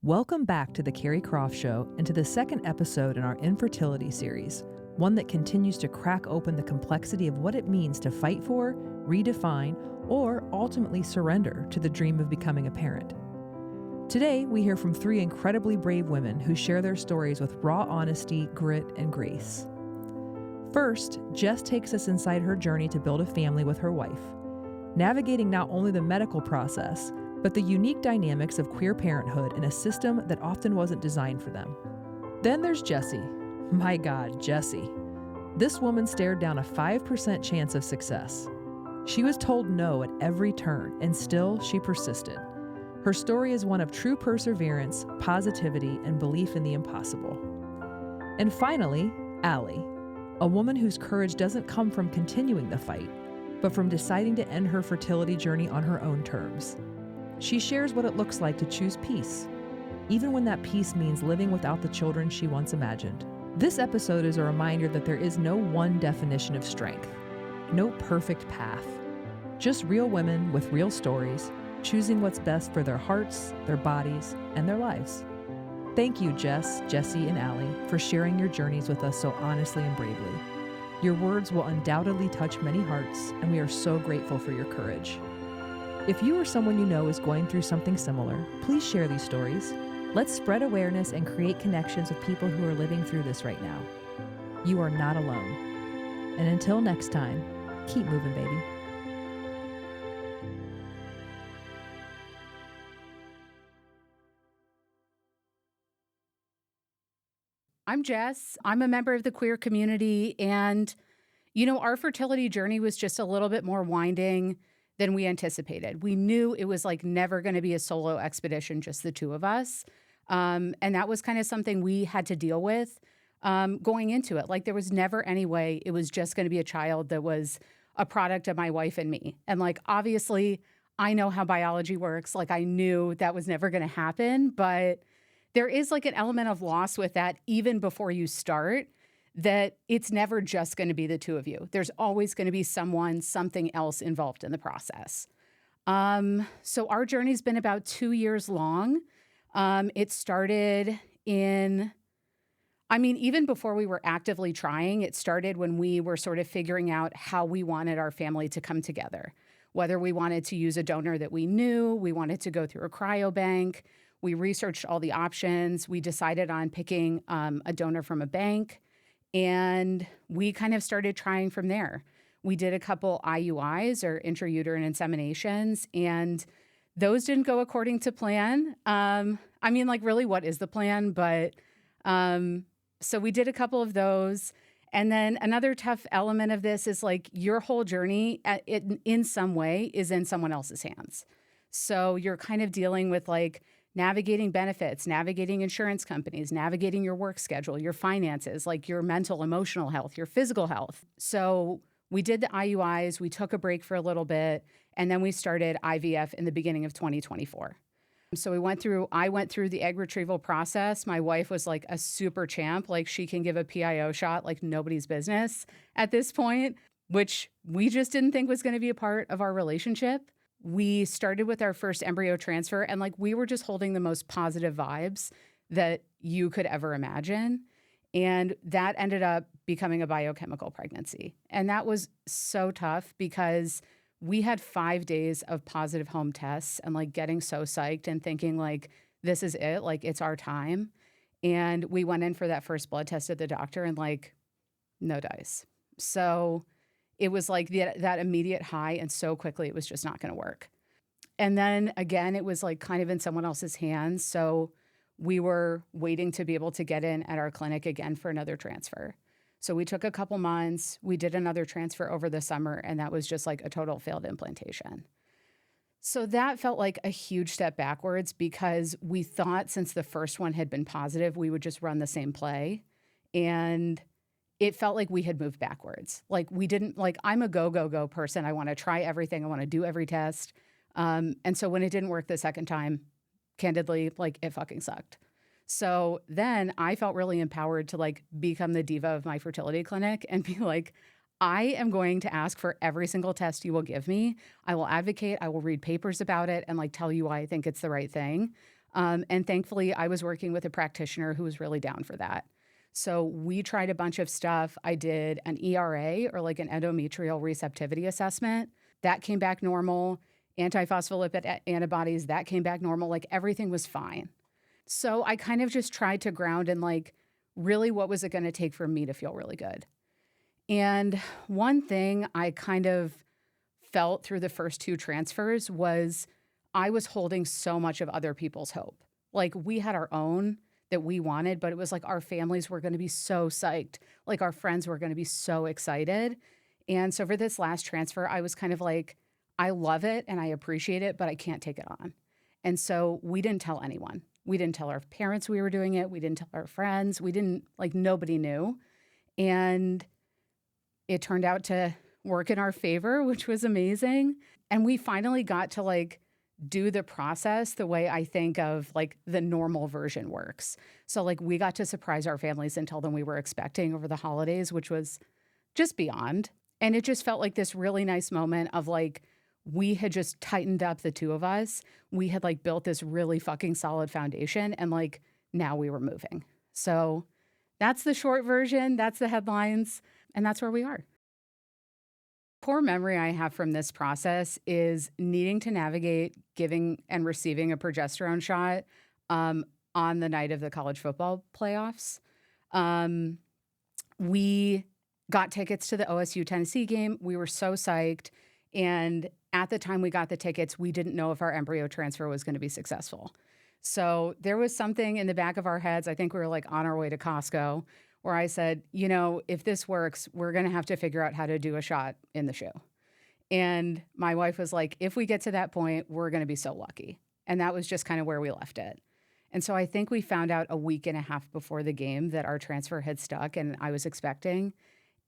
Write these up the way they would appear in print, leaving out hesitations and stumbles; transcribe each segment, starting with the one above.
Welcome back to the Keri Croft Show and to the second episode in our Infertility Series, one that continues to crack open the complexity of what it means to fight for, redefine, or ultimately surrender to the dream of becoming a parent. Today, we hear from three incredibly brave women who share their stories with raw honesty, grit, and grace. First, Jess takes us inside her journey to build a family with her wife, navigating not only the medical process, but the unique dynamics of queer parenthood in a system that often wasn't designed for them. Then there's Jessie. My God, Jessie. This woman stared down a 5% chance of success. She was told no at every turn, and still she persisted. Her story is one of true perseverance, positivity, and belief in the impossible. And finally, Allie, a woman whose courage doesn't come from continuing the fight, but from deciding to end her fertility journey on her own terms. She shares what it looks like to choose peace, even when that peace means living without the children she once imagined. This episode is a reminder that there is no one definition of strength, no perfect path, just real women with real stories, choosing what's best for their hearts, their bodies, and their lives. Thank you, Jess, Jessie, and Allie, for sharing your journeys with us so honestly and bravely. Your words will undoubtedly touch many hearts, and we are so grateful for your courage. If you or someone you know is going through something similar, please share these stories. Let's spread awareness and create connections with people who are living through this right now. You are not alone. And until next time, keep moving, baby. I'm Jess. I'm a member of the queer community, and, our fertility journey was just a little bit more winding than we anticipated. We knew it was never going to be a solo expedition, just the two of us. And that was kind of something we had to deal with going into it. There was never any way it was just going to be a child that was a product of my wife and me. And obviously, I know how biology works. I knew that was never going to happen, but there is an element of loss with that even before you start, that it's never just going to be the two of you. There's always going to be something else involved in the process. So our journey's been about 2 years long. It started even before we were actively trying, it started when we were sort of figuring out how we wanted our family to come together, whether we wanted to use a donor that we knew, we wanted to go through a cryobank. We researched all the options. We decided on picking a donor from a bank. And we kind of started trying from there. We did a couple IUIs, or intrauterine inseminations, and those didn't go according to plan. Really, what is the plan? But so we did a couple of those. And then another tough element of this is your whole journey in some way is in someone else's hands. So you're kind of dealing with navigating benefits, navigating insurance companies, navigating your work schedule, your finances, your mental, emotional health, your physical health. So we did the IUIs, we took a break for a little bit, and then we started IVF in the beginning of 2024. So I went through the egg retrieval process. My wife was a super champ. She can give a PIO shot like nobody's business at this point, which we just didn't think was going to be a part of our relationship. We started with our first embryo transfer, and we were just holding the most positive vibes that you could ever imagine. And that ended up becoming a biochemical pregnancy. And that was so tough because we had 5 days of positive home tests and getting so psyched and thinking this is it, it's our time. And we went in for that first blood test at the doctor and no dice. So it was that immediate high, and so quickly it was just not going to work. And then again, it was kind of in someone else's hands. So we were waiting to be able to get in at our clinic again for another transfer. So we took a couple months. We did another transfer over the summer, and that was just a total failed implantation. So that felt like a huge step backwards because we thought since the first one had been positive, we would just run the same play. And it felt like we had moved backwards. We didn't, I'm a go person. I want to try everything. I want to do every test. And so when it didn't work the second time, candidly, it fucking sucked. So then I felt really empowered to become the diva of my fertility clinic and be I am going to ask for every single test you will give me. I will advocate. I will read papers about it and tell you why I think it's the right thing. And thankfully, I was working with a practitioner who was really down for that. So we tried a bunch of stuff. I did an ERA, or like an endometrial receptivity assessment. That came back normal. Antiphospholipid antibodies, that came back normal. Like everything was fine. So I kind of just tried to ground in like, really, what was it going to take for me to feel really good? And one thing I kind of felt through the first 2 transfers was I was holding so much of other people's hope. Like we had our own that we wanted, but it was like our families were going to be so psyched. Like our friends were going to be so excited. And so for this last transfer, I was kind of like, I love it and I appreciate it, but I can't take it on. And so we didn't tell anyone. We didn't tell our parents we were doing it. We didn't tell our friends. We didn't, like, nobody knew. And it turned out to work in our favor, which was amazing. And we finally got to like do the process the way I think of like the normal version works. So like we got to surprise our families and tell them we were expecting over the holidays, which was just beyond. And it just felt like this really nice moment of like, we had just tightened up the 2 of us. We had like built this really fucking solid foundation and like now we were moving. So that's the short version. That's the headlines. And that's where we are. Core memory I have from this process is needing to navigate giving and receiving a progesterone shot on the night of the college football playoffs. We got tickets to the OSU Tennessee game. We were so psyched. And at the time we got the tickets, we didn't know if our embryo transfer was going to be successful. So there was something in the back of our heads. I think we were like on our way to Costco, where I said, you know, if this works, we're going to have to figure out how to do a shot in the shoe. And my wife was like, if we get to that point, we're going to be so lucky. And that was just kind of where we left it. And so I think we found out a week and a half before the game that our transfer had stuck and I was expecting.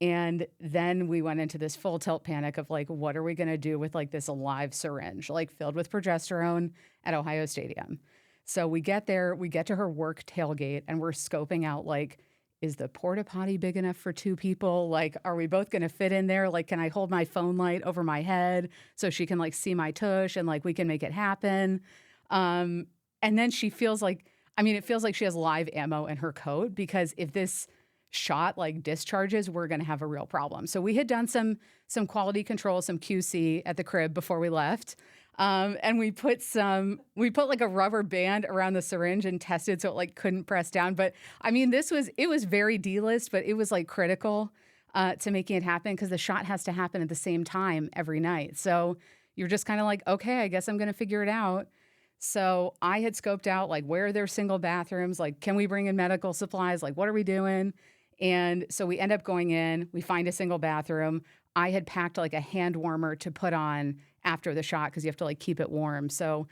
And then we went into this full tilt panic of like, what are we going to do with like this live syringe, like filled with progesterone at Ohio Stadium? So we get there, we get to her work tailgate and we're scoping out like, is the porta potty big enough for 2 people? Like, are we both going to fit in there? Like, can I hold my phone light over my head so she can like see my tush and like we can make it happen? And then she feels like, I mean, it feels like she has live ammo in her coat because if this shot like discharges, we're going to have a real problem. So we had done some quality control, some QC at the crib before we left. And we put like a rubber band around the syringe and tested so it like couldn't press down. But I mean, it was very D-list, but it was like critical to making it happen because the shot has to happen at the same time every night. So you're just kind of like, okay, I guess I'm going to figure it out. So I had scoped out like, where are there single bathrooms? Like, can we bring in medical supplies? Like, what are we doing? And so we end up going in, we find a single bathroom. I had packed like a hand warmer to put on after the shot because you have to like keep it warm. So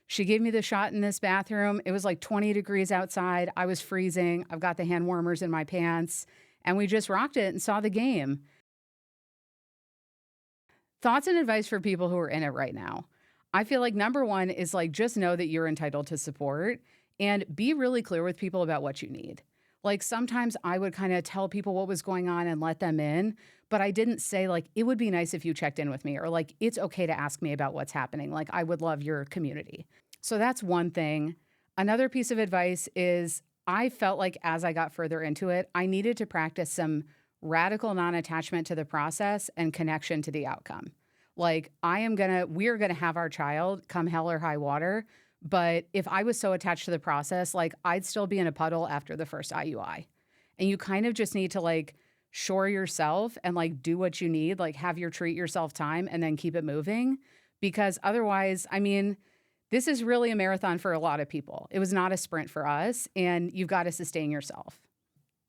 she gave me the shot in this bathroom. It was like 20 degrees outside. I was freezing. I've got the hand warmers in my pants and we just rocked it and saw the game. Thoughts and advice for people who are in it right now. I feel like number 1 is like, just know that you're entitled to support and be really clear with people about what you need. Like sometimes I would kind of tell people what was going on and let them in, but I didn't say like, it would be nice if you checked in with me or like, it's okay to ask me about what's happening. Like I would love your community. So that's one thing. Another piece of advice is I felt like as I got further into it, I needed to practice some radical non-attachment to the process and connection to the outcome. Like we're going to have our child come hell or high water. But if I was so attached to the process, like I'd still be in a puddle after the first IUI. And you kind of just need to like shore yourself and like do what you need, like have your treat yourself time and then keep it moving. Because otherwise, I mean, this is really a marathon for a lot of people. It was not a sprint for us and you've got to sustain yourself.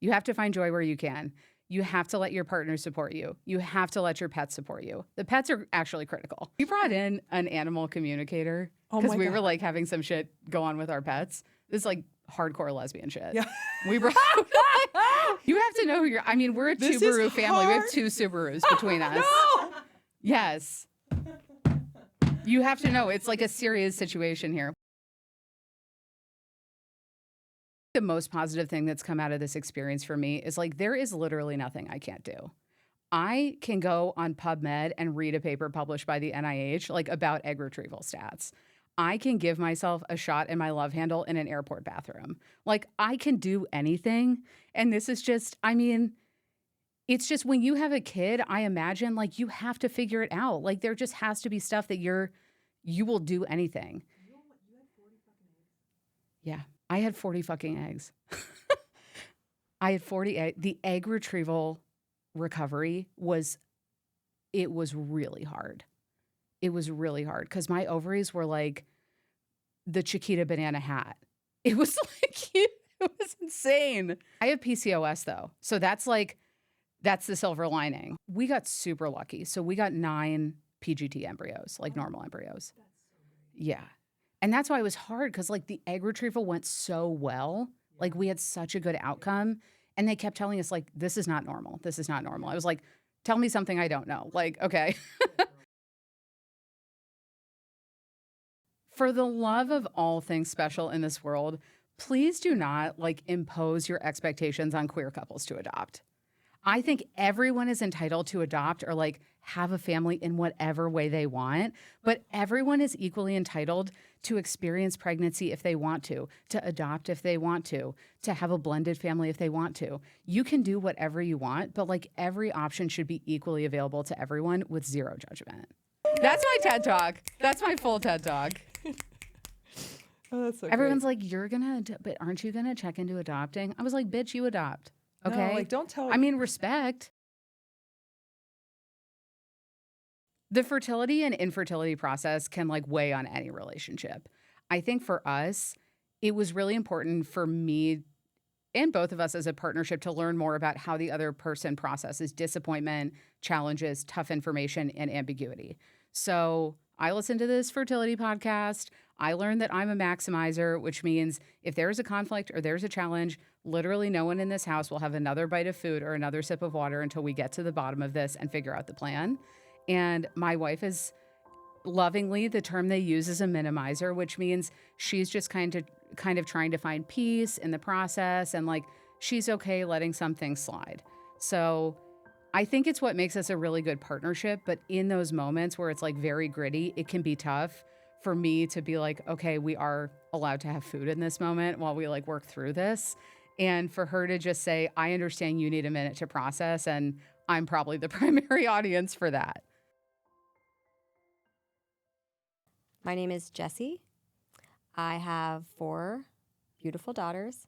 You have to find joy where you can. You have to let your partner support you. You have to let your pets support you. The pets are actually critical. We brought in an animal communicator because we were like having some shit go on with our pets. This is like hardcore lesbian shit. Yeah. We brought. You have to know who I mean, we're a Subaru family. We have 2 Subarus between us. No! Yes. You have to know it's like a serious situation here. The most positive thing that's come out of this experience for me is like, there is literally nothing I can't do. I can go on PubMed and read a paper published by the NIH, like about egg retrieval stats. I can give myself a shot in my love handle in an airport bathroom. Like, I can do anything. And this is just, I mean, it's just when you have a kid, I imagine like you have to figure it out. Like, there just has to be stuff that you will do anything. You had 40 fucking eggs. Yeah. I had 40 fucking eggs. I had 40 eggs. The egg retrieval recovery was really hard. It was really hard because my ovaries were like the Chiquita banana hat. It was like, it was insane. I have PCOS though. So that's the silver lining. We got super lucky. So we got 9 PGT embryos, like normal embryos. That's so great. Yeah. And that's why it was hard because like the egg retrieval went so well. Like we had such a good outcome. And they kept telling us like, this is not normal. This is not normal. I was like, tell me something I don't know. Like, okay. For the love of all things special in this world, please do not like impose your expectations on queer couples to adopt. I think everyone is entitled to adopt or like have a family in whatever way they want, but everyone is equally entitled to experience pregnancy if they want to adopt if they want to have a blended family if they want to. You can do whatever you want, but like every option should be equally available to everyone with zero judgment. That's my TED Talk. That's my full TED Talk. Oh, that's so Everyone's great. like, but aren't you going to check into adopting? I was like, bitch, you adopt. Okay. No, like don't tell. I mean, respect. The fertility and infertility process can like weigh on any relationship. I think for us, it was really important for me and both of us as a partnership to learn more about how the other person processes disappointment, challenges, tough information, and ambiguity. So I listened to this fertility podcast. I learned that I'm a maximizer, which means if there's a conflict or there's a challenge, literally no one in this house will have another bite of food or another sip of water until we get to the bottom of this and figure out the plan. And my wife is lovingly, the term they use is a minimizer, which means she's just kind of trying to find peace in the process and like she's okay letting some things slide. So I think it's what makes us a really good partnership. But in those moments where it's like very gritty, it can be tough for me to be like, okay, we are allowed to have food in this moment while we like work through this. And for her to just say, I understand you need a minute to process. And I'm probably the primary audience for that. My name is Jessie. I have 4 beautiful daughters.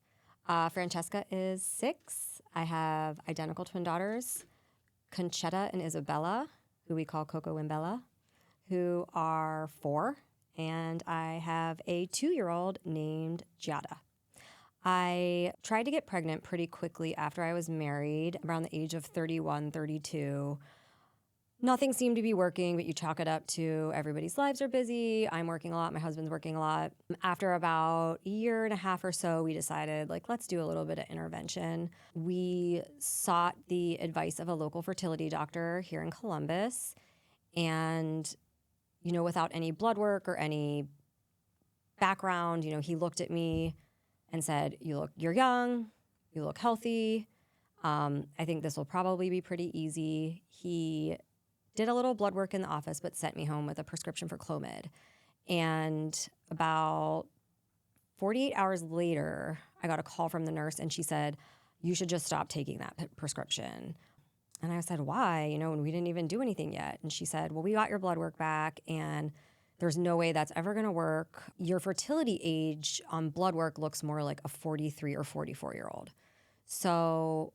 Francesca is 6. I have identical twin daughters, Conchetta and Isabella, who we call Coco and Bella, who are 4. And I have a 2-year-old named Giada. I tried to get pregnant pretty quickly after I was married, around the age of 31, 32. Nothing seemed to be working, but you chalk it up to everybody's lives are busy. I'm working a lot. My husband's working a lot. After about a year and a half or so, we decided, like, let's do a little bit of intervention. We sought the advice of a local fertility doctor here in Columbus. And, you know, without any blood work or any background, you know, he looked at me and said, you're young, you look healthy. I think this will probably be pretty easy. He did a little blood work in the office, but sent me home with a prescription for Clomid. And about 48 hours later, I got a call from the nurse and she said, you should just stop taking that prescription. And I said, why? You know, and we didn't even do anything yet. And she said, well, we got your blood work back and there's no way that's ever going to work. Your fertility age on blood work looks more like a 43 or 44-year-old. So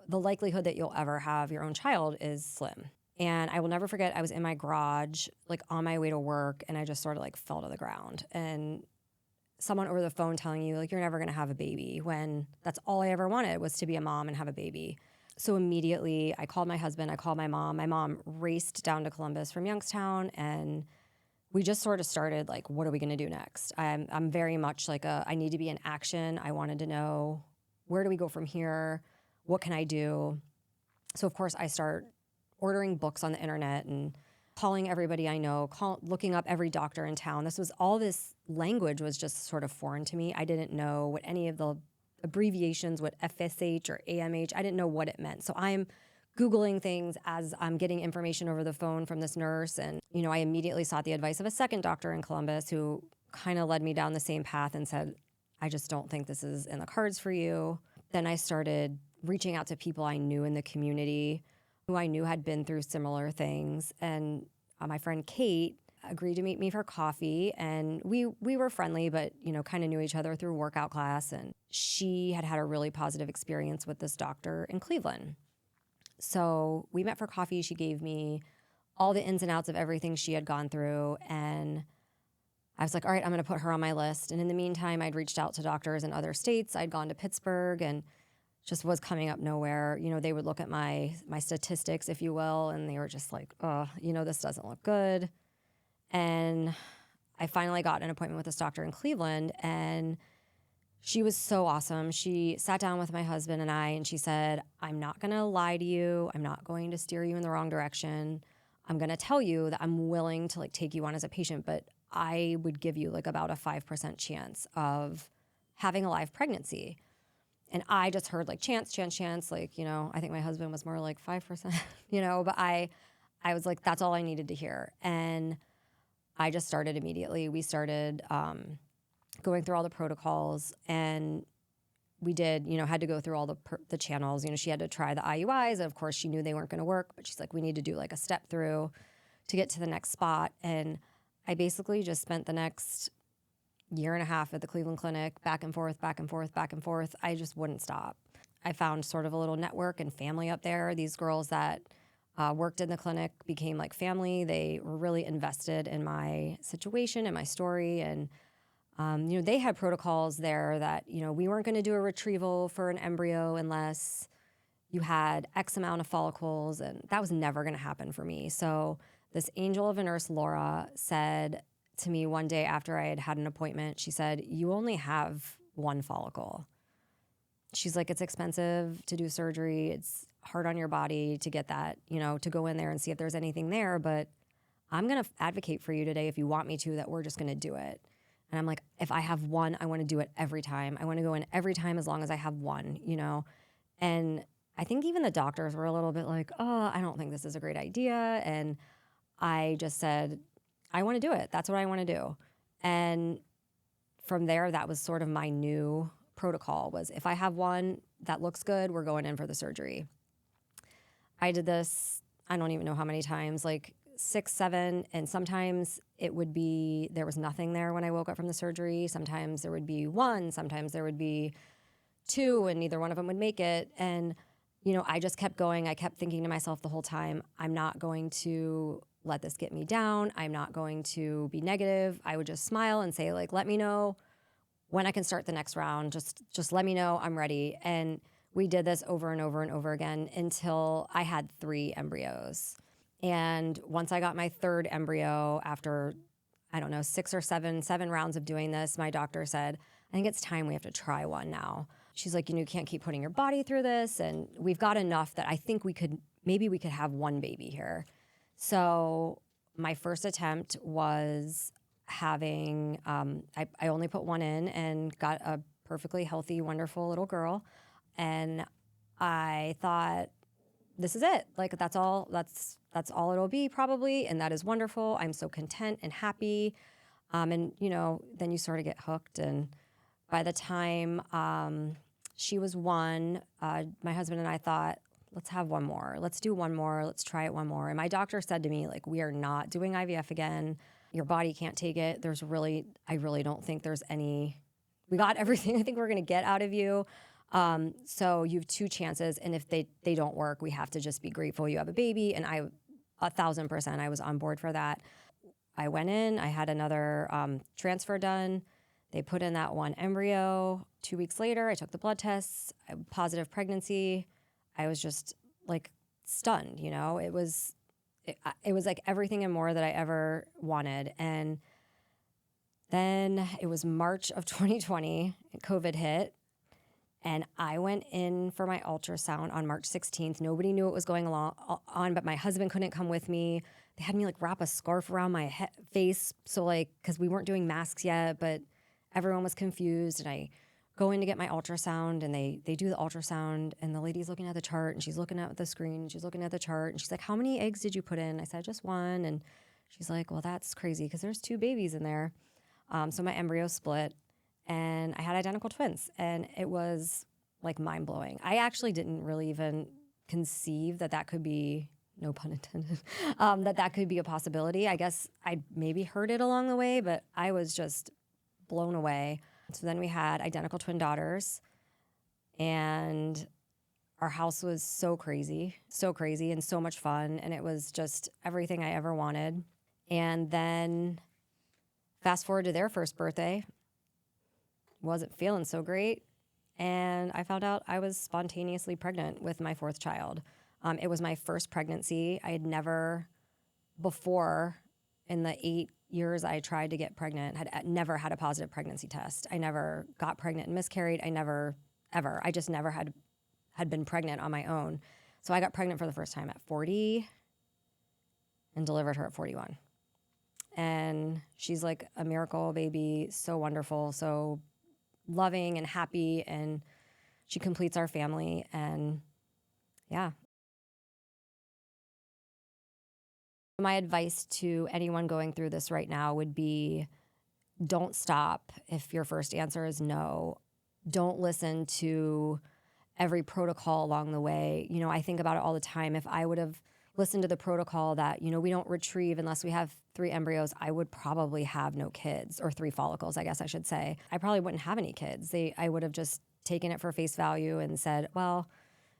the likelihood that you'll ever have your own child is slim. And I will never forget, I was in my garage, like on my way to work, and I just sort of like fell to the ground. And someone over the phone telling you, like, you're never going to have a baby, when that's all I ever wanted was to be a mom and have a baby. So immediately I called my husband, I called my mom. My mom raced down to Columbus from Youngstown, and we just sort of started like, what are we going to do next? I'm very much like I need to be in action. I wanted to know, where do we go from here? What can I do? So of course I start ordering books on the internet and calling everybody I know, looking up every doctor in town. This language was just sort of foreign to me. I didn't know what any of the abbreviations, what FSH or AMH, I didn't know what it meant. So I'm Googling things as I'm getting information over the phone from this nurse. And, I immediately sought the advice of a second doctor in Columbus who kind of led me down the same path and said, I just don't think this is in the cards for you. Then I started reaching out to people I knew in the community who I knew had been through similar things. And my friend Kate agreed to meet me for coffee. And we were friendly, but, kind of knew each other through workout class. And she had had a really positive experience with this doctor in Cleveland. So we met for coffee. She gave me all the ins and outs of everything she had gone through. And I was like, all right, I'm going to put her on my list. And in the meantime, I'd reached out to doctors in other states. I'd gone to Pittsburgh and just was coming up nowhere. They would look at my statistics, if you will, and they were just like, oh, this doesn't look good. And I finally got an appointment with this doctor in Cleveland, and she was so awesome. She sat down with my husband and I, and she said, I'm not going to lie to you. I'm not going to steer you in the wrong direction. I'm going to tell you that I'm willing to take you on as a patient, but I would give you about a 5% chance of having a live pregnancy. And I just heard chance. I think my husband was more like 5%, but I was like, that's all I needed to hear. And I just started immediately. We started going through all the protocols, and we did, had to go through all the channels. She had to try the IUIs, and of course she knew they weren't going to work, but she's like, we need to do a step through to get to the next spot. And I basically just spent the next year and a half at the Cleveland Clinic, back and forth. I just wouldn't stop. I found sort of a little network and family up there. These girls that worked in the clinic became like family. They were really invested in my situation and my story. And, they had protocols there that, we weren't going to do a retrieval for an embryo unless you had X amount of follicles. And that was never going to happen for me. So this angel of a nurse, Laura, said to me one day after I had had an appointment, she said, you only have one follicle. She's like, it's expensive to do surgery. It's hard on your body to get that, to go in there and see if there's anything there. But I'm going to advocate for you today, if you want me to, that we're just going to do it. And I'm like, if I have one, I want to do it every time. I want to go in every time as long as I have one, And I think even the doctors were a little bit like, oh, I don't think this is a great idea. And I just said, I want to do it. That's what I want to do. And from there, that was sort of my new protocol, was if I have one that looks good, we're going in for the surgery. I did this, I don't even know how many times, 6, 7, and sometimes it would be, there was nothing there when I woke up from the surgery. Sometimes there would be 1, sometimes there would be 2, and neither one of them would make it. And, I just kept going. I kept thinking to myself the whole time, I'm not going to let this get me down. I'm not going to be negative. I would just smile and say, let me know when I can start the next round. Just let me know I'm ready. And we did this over and over and over again until I had 3 embryos. And once I got my 3rd embryo, after, 6 or 7 rounds of doing this, my doctor said, I think it's time we have to try one now. She's like, you can't keep putting your body through this. And we've got enough that I think we could have one baby here. So my first attempt was having, I only put one in and got a perfectly healthy, wonderful little girl. And I thought, this is it. That's all it'll be probably. And that is wonderful. I'm so content and happy. And, then you sort of get hooked. And by the time she was 1, my husband and I thought, let's have one more. Let's do one more. Let's try it one more. And my doctor said to me, we are not doing IVF again. Your body can't take it. I really don't think there's any, we got everything I think we're going to get out of you. So you have 2 chances. And if they don't work, we have to just be grateful you have a baby. And 1,000%, I was on board for that. I went in, I had another transfer done. They put in that 1 embryo. 2 weeks later, I took the blood tests, positive pregnancy. I was just stunned, It was like everything and more that I ever wanted. And then it was March of 2020, COVID hit, and I went in for my ultrasound on March 16th. Nobody knew what was going on, but my husband couldn't come with me. They had me wrap a scarf around my face, so because we weren't doing masks yet, but everyone was confused, and I going to get my ultrasound, and they do the ultrasound, and the lady's looking at the chart, and she's looking at the screen, and she's looking at the chart, and she's like, how many eggs did you put in? I said, just one. And she's like, well, that's crazy because there's 2 babies in there. So my embryo split, and I had identical twins, and it was like mind blowing. I actually didn't really even conceive that could be, no pun intended, that could be a possibility. I guess I maybe heard it along the way, but I was just blown away. So then we had identical twin daughters, and our house was so crazy and so much fun. And it was just everything I ever wanted. And then fast forward to their first birthday, wasn't feeling so great. And I found out I was spontaneously pregnant with my 4th child. It was my first pregnancy. I had never before, in the 8 years I tried to get pregnant, had never had a positive pregnancy test. I never got pregnant and miscarried. I never, ever. I just never had been pregnant on my own. So I got pregnant for the first time at 40 and delivered her at 41. And she's like a miracle baby, so wonderful, so loving and happy, and she completes our family. And yeah. My advice to anyone going through this right now would be, don't stop if your first answer is no. Don't listen to every protocol along the way. You know, I think about it all the time. If I would have listened to the protocol that, you know, we don't retrieve unless we have 3 embryos, I would probably have no kids, or 3 follicles, I guess I should say. I probably wouldn't have any kids. I would have just taken it for face value and said, well,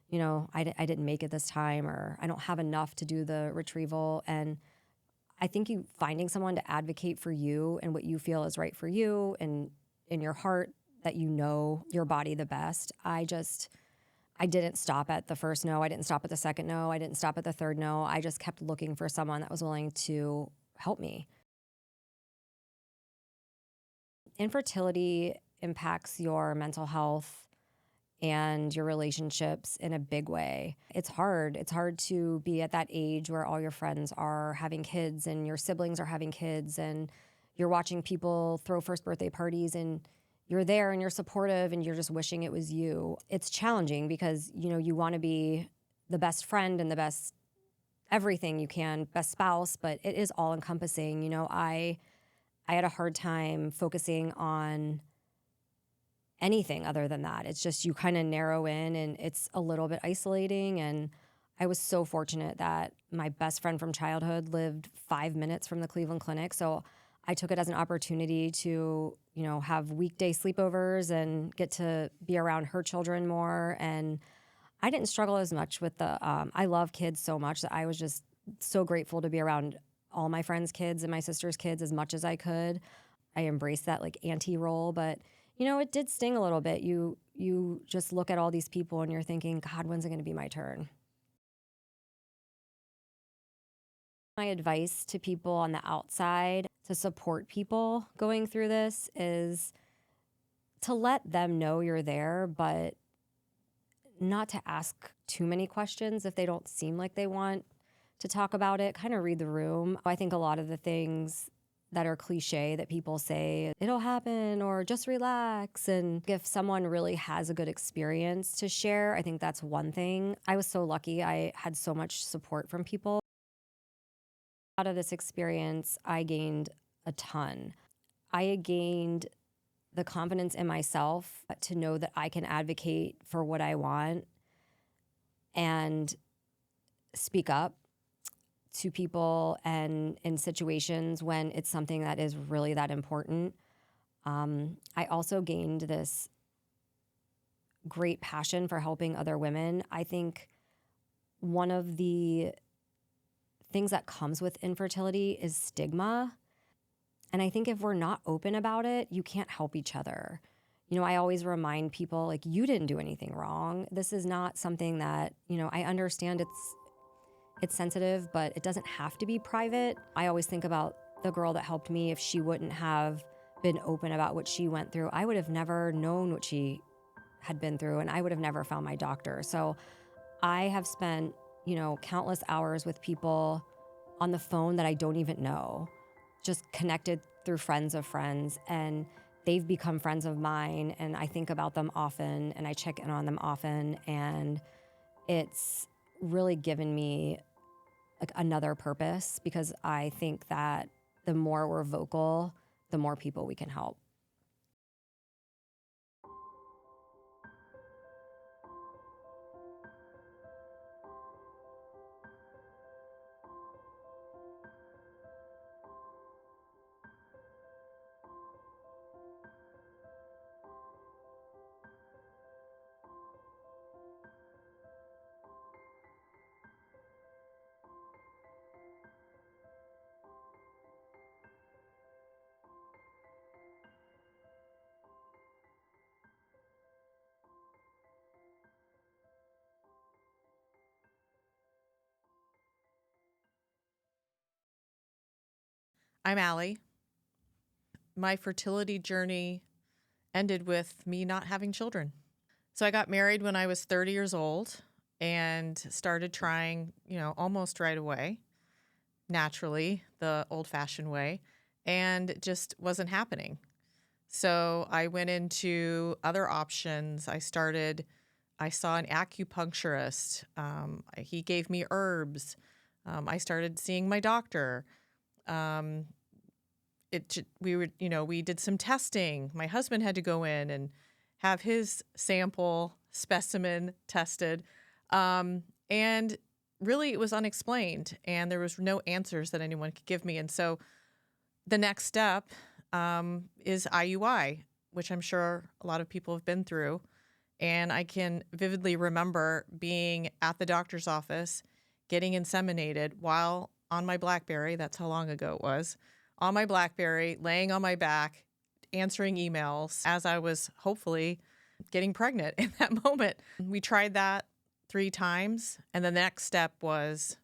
you know, I didn't make it this time, or I don't have enough to do the retrieval. And I think finding someone to advocate for you and what you feel is right for you, and in your heart that you know your body the best. I didn't stop at the first no. I didn't stop at the second no. I didn't stop at the third no. I just kept looking for someone that was willing to help me. Infertility impacts your mental health and your relationships in a big way. It's hard. It's hard to be at that age where all your friends are having kids and your siblings are having kids, and you're watching people throw first birthday parties, and you're there and you're supportive and you're just wishing it was you. It's challenging because, you know, you want to be the best friend and the best everything you can, best spouse, but it is all encompassing. You know, I had a hard time focusing on anything other than that. It's just you kind of narrow in, and it's a little bit isolating. And I was so fortunate that my best friend from childhood lived 5 minutes from the Cleveland Clinic. So I took it as an opportunity to, you know, have weekday sleepovers and get to be around her children more. And I didn't struggle as much with I love kids so much that I was just so grateful to be around all my friends' kids and my sister's kids as much as I could. I embraced that like auntie role, but you know, it did sting a little bit. You just look at all these people and you're thinking, God, when's it going to be my turn? My advice to people on the outside to support people going through this is to let them know you're there, but not to ask too many questions if they don't seem like they want to talk about it. Kind of read the room. I think a lot of the things that are cliche that people say, it'll happen, or just relax. And if someone really has a good experience to share, I think that's one thing. I was so lucky. I had so much support from people. Out of this experience, I gained a ton. I gained the confidence in myself to know that I can advocate for what I want and speak up to people and in situations when it's something that is really that important. I also gained this great passion for helping other women. I think one of the things that comes with infertility is stigma. And I think if we're not open about it, you can't help each other. You know, I always remind people, like, you didn't do anything wrong. This is not something that, you know, I understand it's sensitive, but it doesn't have to be private. I always think about the girl that helped me. If she wouldn't have been open about what she went through, I would have never known what she had been through, and I would have never found my doctor. So I have spent, you know, countless hours with people on the phone that I don't even know, just connected through friends of friends. And they've become friends of mine, and I think about them often and I check in on them often, and it's really given me like another purpose, because I think that the more we're vocal, the more people we can help. I'm Allie. My fertility journey ended with me not having children. So I got married when I was 30 years old and started trying, almost right away, naturally, the old-fashioned way, and it just wasn't happening. So I went into other options. I saw an acupuncturist. He gave me herbs. I started seeing my doctor. We did some testing. My husband had to go in and have his sample specimen tested. And really it was unexplained, and there was no answers that anyone could give me. And so the next step is IUI, which I'm sure a lot of people have been through. And I can vividly remember being at the doctor's office, getting inseminated while on my BlackBerry. That's how long ago it was. On my BlackBerry, laying on my back, answering emails as I was hopefully getting pregnant in that moment. We tried that 3 times. And the next step was,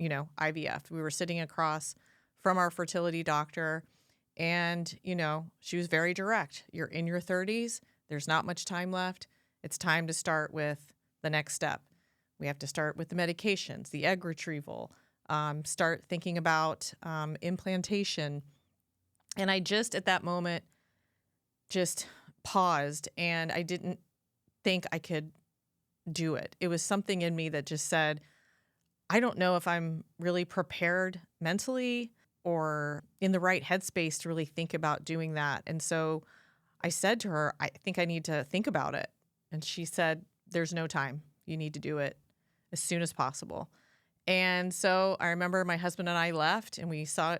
IVF. We were sitting across from our fertility doctor, and, she was very direct. You're in your 30s. There's not much time left. It's time to start with the next step. We have to start with the medications, the egg retrieval, start thinking about implantation. And I just, at that moment, just paused, and I didn't think I could do it. It was something in me that just said, I don't know if I'm really prepared mentally or in the right headspace to really think about doing that. And so I said to her, I think I need to think about it. And she said, there's no time. You need to do it as soon as possible. And so I remember my husband and I left, and we saw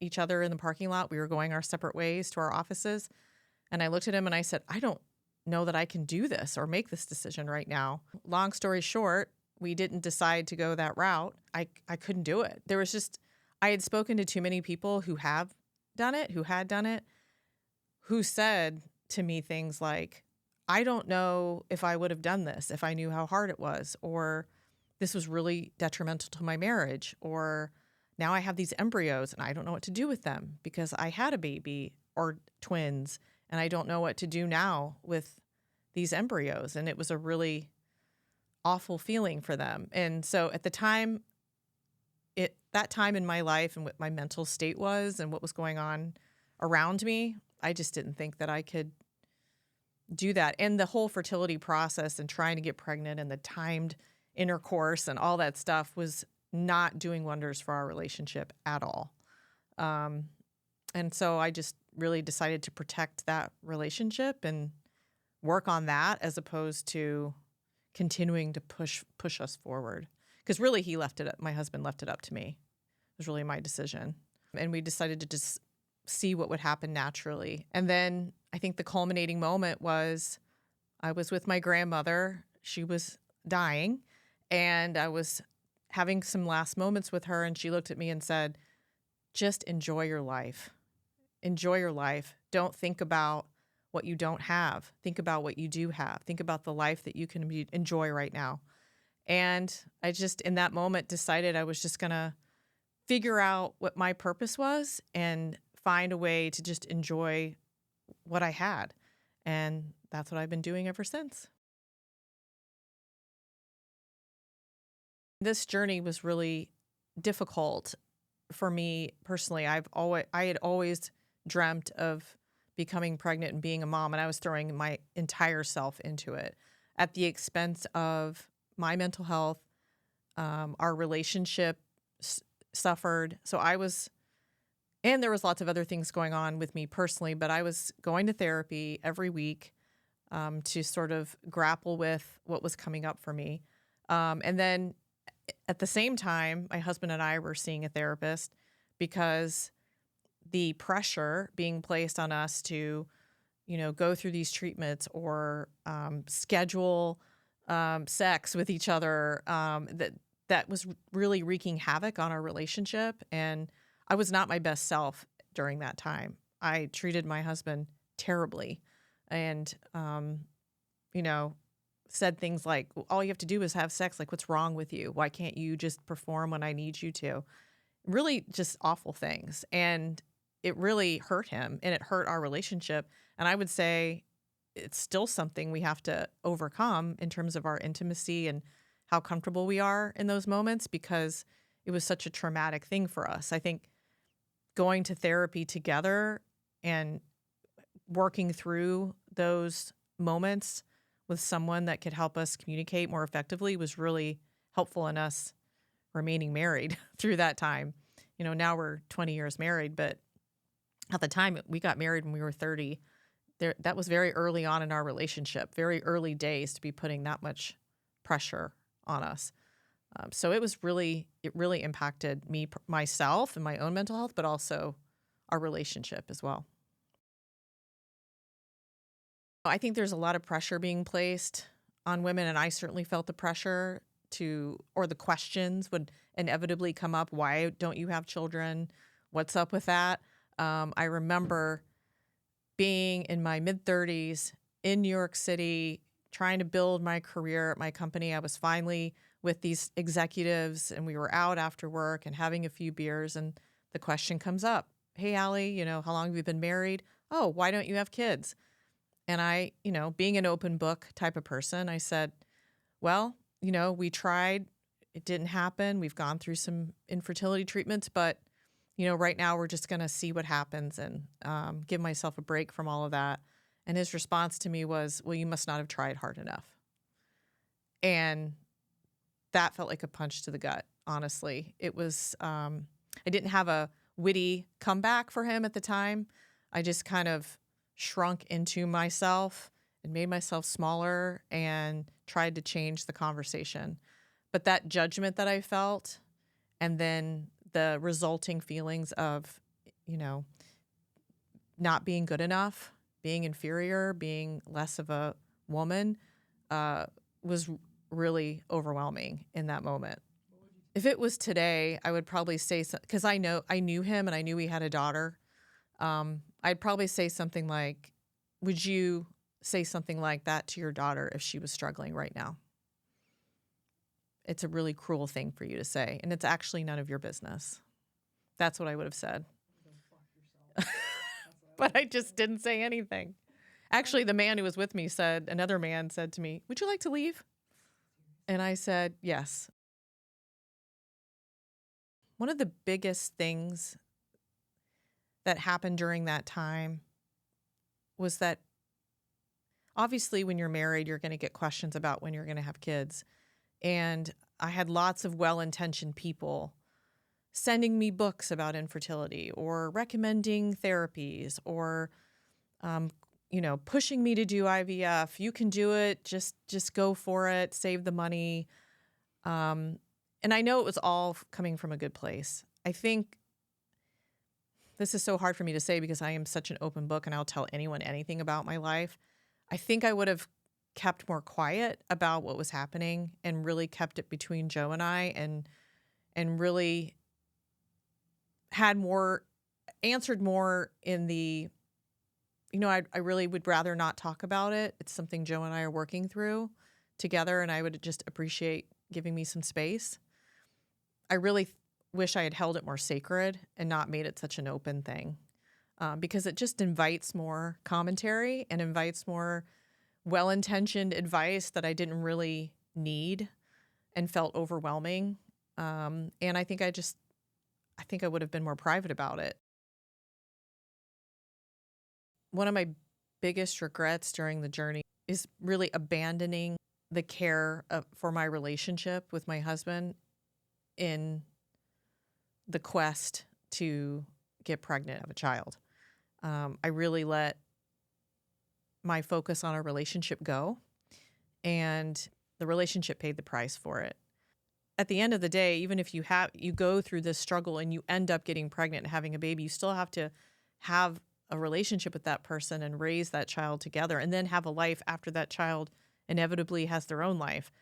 each other in the parking lot. We were going our separate ways to our offices. And I looked at him and I said, I don't know that I can do this or make this decision right now. Long story short, we didn't decide to go that route. I couldn't do it. I had spoken to too many people who had done it, who said to me things like, I don't know if I would have done this if I knew how hard it was, or this was really detrimental to my marriage, or now I have these embryos and I don't know what to do with them because I had a baby or twins, and I don't know what to do now with these embryos. And it was a really awful feeling for them. And so at the time, that time in my life and what my mental state was and what was going on around me, I just didn't think that I could do that. And the whole fertility process and trying to get pregnant and the timed intercourse and all that stuff was not doing wonders for our relationship at all. And so I just really decided to protect that relationship and work on that as opposed to continuing to push us forward. Because really my husband left it up to me. It was really my decision. And we decided to just see what would happen naturally. And then I think the culminating moment was I was with my grandmother. She was dying, and I was having some last moments with her, and she looked at me and said, just enjoy your life. Enjoy your life. Don't think about what you don't have. Think about what you do have. Think about the life that you can enjoy right now. And I just, in that moment, decided I was just going to figure out what my purpose was and find a way to just enjoy what I had. And that's what I've been doing ever since. This journey was really difficult for me personally. I had always dreamt of becoming pregnant and being a mom, and I was throwing my entire self into it at the expense of my mental health. Our relationship suffered. So and there was lots of other things going on with me personally, but I was going to therapy every week to sort of grapple with what was coming up for me. And then at the same time, my husband and I were seeing a therapist because the pressure being placed on us to, go through these treatments or schedule sex with each other, that was really wreaking havoc on our relationship. And I was not my best self during that time. I treated my husband terribly and, said things like, all you have to do is have sex. Like, what's wrong with you? Why can't you just perform when I need you to? Really just awful things. And it really hurt him and it hurt our relationship. And I would say it's still something we have to overcome in terms of our intimacy and how comfortable we are in those moments, because it was such a traumatic thing for us. I think going to therapy together and working through those moments with someone that could help us communicate more effectively was really helpful in us remaining married through that time. Now we're 20 years married, but at the time we got married when we were 30. That was very early on in our relationship, very early days to be putting that much pressure on us. So it really impacted me, myself and my own mental health, but also our relationship as well. I think there's a lot of pressure being placed on women, and I certainly felt the pressure or the questions would inevitably come up. Why don't you have children? What's up with that? I remember being in my mid-30s in New York City, trying to build my career at my company. I was finally with these executives, and we were out after work and having a few beers, and the question comes up, hey, Allie, how long have you been married? Oh, why don't you have kids? And I, being an open book type of person, I said, well, we tried, it didn't happen. We've gone through some infertility treatments, but, right now we're just going to see what happens and give myself a break from all of that. And his response to me was, well, you must not have tried hard enough. And that felt like a punch to the gut, honestly. It was, I didn't have a witty comeback for him at the time. I just kind of shrunk into myself and made myself smaller and tried to change the conversation. But that judgment that I felt, and then the resulting feelings of, not being good enough, being inferior, being less of a woman, was really overwhelming in that moment. If it was today, I would probably say, because I knew him and I knew he had a daughter. I'd probably say something like, would you say something like that to your daughter if she was struggling right now? It's a really cruel thing for you to say, and it's actually none of your business. That's what I would have said. But I just didn't say anything. Actually, the man who was with me another man said to me, would you like to leave? And I said, yes. One of the biggest things that happened during that time was that obviously when you're married, you're going to get questions about when you're going to have kids. And I had lots of well-intentioned people sending me books about infertility or recommending therapies or, pushing me to do IVF. You can do it. Just go for it. Save the money. And I know it was all coming from a good place. I think this is so hard for me to say because I am such an open book and I'll tell anyone anything about my life. I think I would have kept more quiet about what was happening and really kept it between Joe and I and really answered more in the, I really would rather not talk about it. It's something Joe and I are working through together, and I would just appreciate giving me some space. I really wish I had held it more sacred and not made it such an open thing, because it just invites more commentary and invites more well-intentioned advice that I didn't really need and felt overwhelming. And I think I would have been more private about it. one of my biggest regrets during the journey is really abandoning the care for my relationship with my husband in the quest to get pregnant of a child. I really let my focus on our relationship go, and the relationship paid the price for it. At the end of the day, even if you go through this struggle and you end up getting pregnant and having a baby, you still have to have a relationship with that person and raise that child together, and then have a life after that child inevitably has their own life.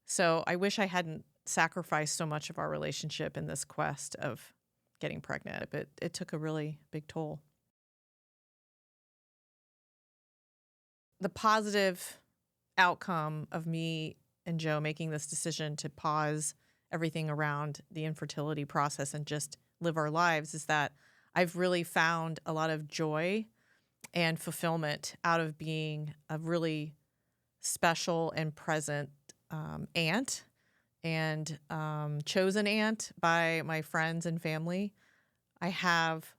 So I wish I hadn't sacrificed so much of our relationship in this quest of getting pregnant, but it took a really big toll. The positive outcome of me and Joe making this decision to pause everything around the infertility process and just live our lives is that I've really found a lot of joy and fulfillment out of being a really special and present aunt and chosen aunt by my friends and family. I have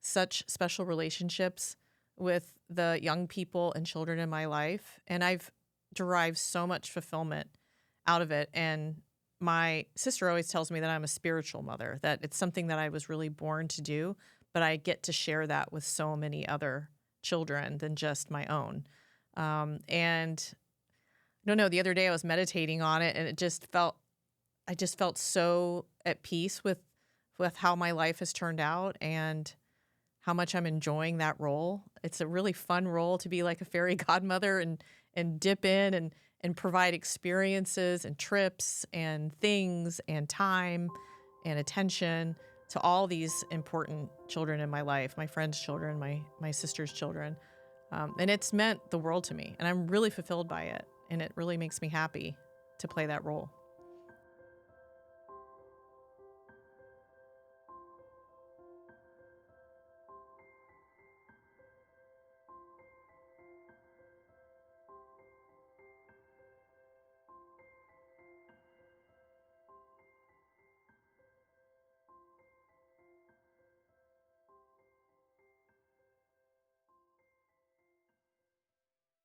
such special relationships with the young people and children in my life, and I've derived so much fulfillment out of it. And my sister always tells me that I'm a spiritual mother, that it's something that I was really born to do, but I get to share that with so many other children than just my own. And I don't know, the other day I was meditating on it, and I just felt so at peace with how my life has turned out and how much I'm enjoying that role. It's a really fun role to be like a fairy godmother and dip in and provide experiences and trips and things and time and attention to all these important children in my life, my friends' children, my sister's children. And it's meant the world to me, and I'm really fulfilled by it, and it really makes me happy to play that role.